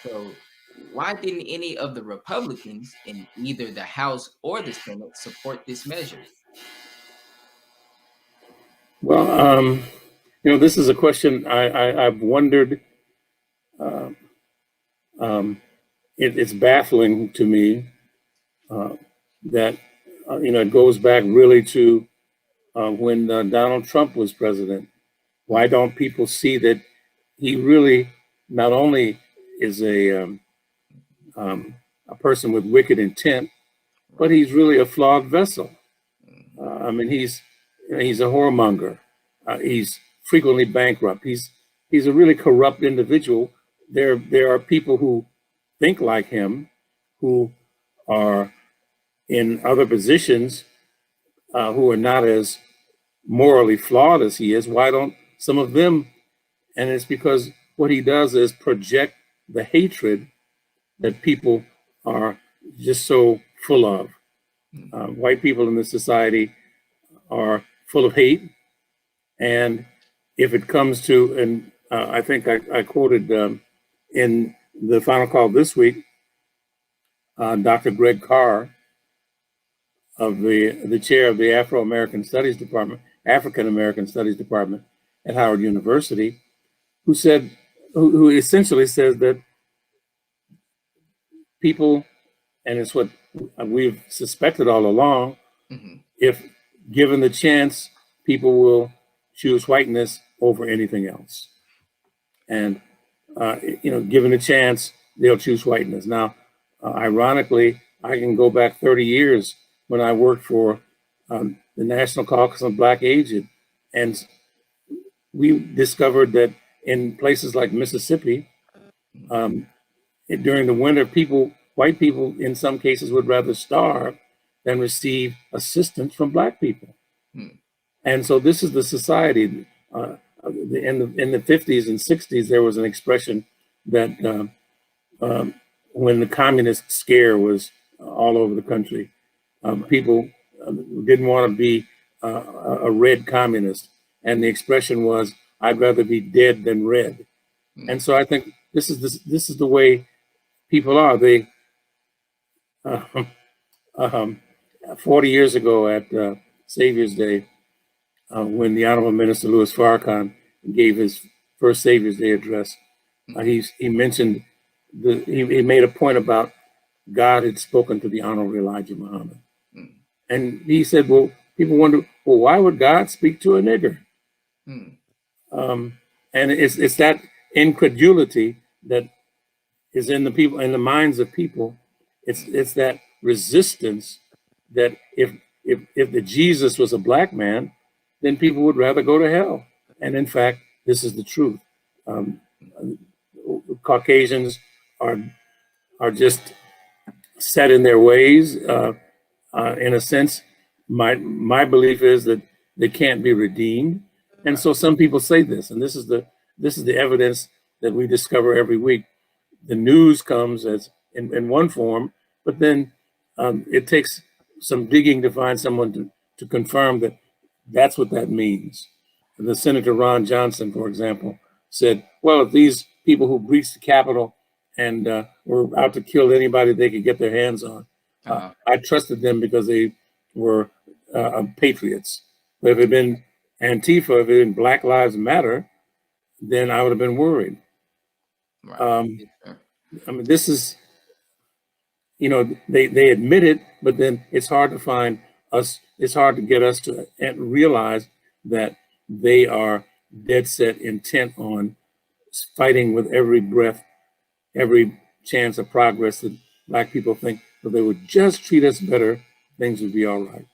So, why didn't any of the Republicans in either the House or the Senate support this measure? Well, this is a question I've wondered. Uh, it's baffling to me that it goes back really to when Donald Trump was president. Why don't people see that he really not only is a person with wicked intent, but Right. he's really a flawed vessel. Mhm. I mean, he's a whoremonger. He's frequently bankrupt. He's a really corrupt individual. There are people who think like him, who are in other positions, who are not as morally flawed as he is. Why don't some of them? And it's because what he does is project the hatred that people are just so full of. Mhm. White people in this society are full of hate. And if it comes to, and I think I quoted in the final call this week, Dr. Greg Carr, of the chair of the African American Studies Department at Howard University, who said, who essentially says that people, and it's what we've suspected all along, Mhm. if given the chance, people will choose whiteness over anything else. And given a chance, they'll choose whiteness. Now, ironically, I can go back 30 years when I worked for the National Caucus on Black Aged, and we discovered that in places like Mississippi, Mhm. um, during the winter, white people, in some cases, would rather starve than receive assistance from black people. Mhm. And so this is the society. In the 50s and 60s, there was an expression that when the communist scare was all over the country, people didn't want to be a red communist. And the expression was, I'd rather be dead than red. And Mhm. so I think this is the way people are. They uh, um, 40 years ago at Savior's Day, when the Honorable Minister Louis Farrakhan gave his first Savior's Day address, Mhm. he mentioned he made a point about God had spoken to the Honorable Elijah Muhammad, Mhm. and he said, "Well, people wonder, well, why would God speak to a nigger?" Mhm. And it's that incredulity that is in the people, in the minds of people. Mhm. It's that resistance that if the Jesus was a black man, then people would rather go to hell. And in fact, this is the truth. Um, Caucasians are just set in their ways. In a sense, my belief is that they can't be redeemed, and Right. so some people say this, and this is the evidence that we discover every week. The news comes as in one form, but then it takes some digging to find someone to confirm that that's what that means. The Senator Ron Johnson, for example, said, well, if these people who breached the Capitol and were out to kill anybody they could get their hands on, Uh-huh. I trusted them because they were patriots. But if it had been Antifa, if it had been Black Lives Matter, then I would have been worried. Right. Um, Yes, sir. I mean, this is, they admit it, but then it's hard to find us, it's hard to get us to realize that they are dead set intent on fighting with every breath, every chance of progress that black people think if they would just treat us better, things would be all right.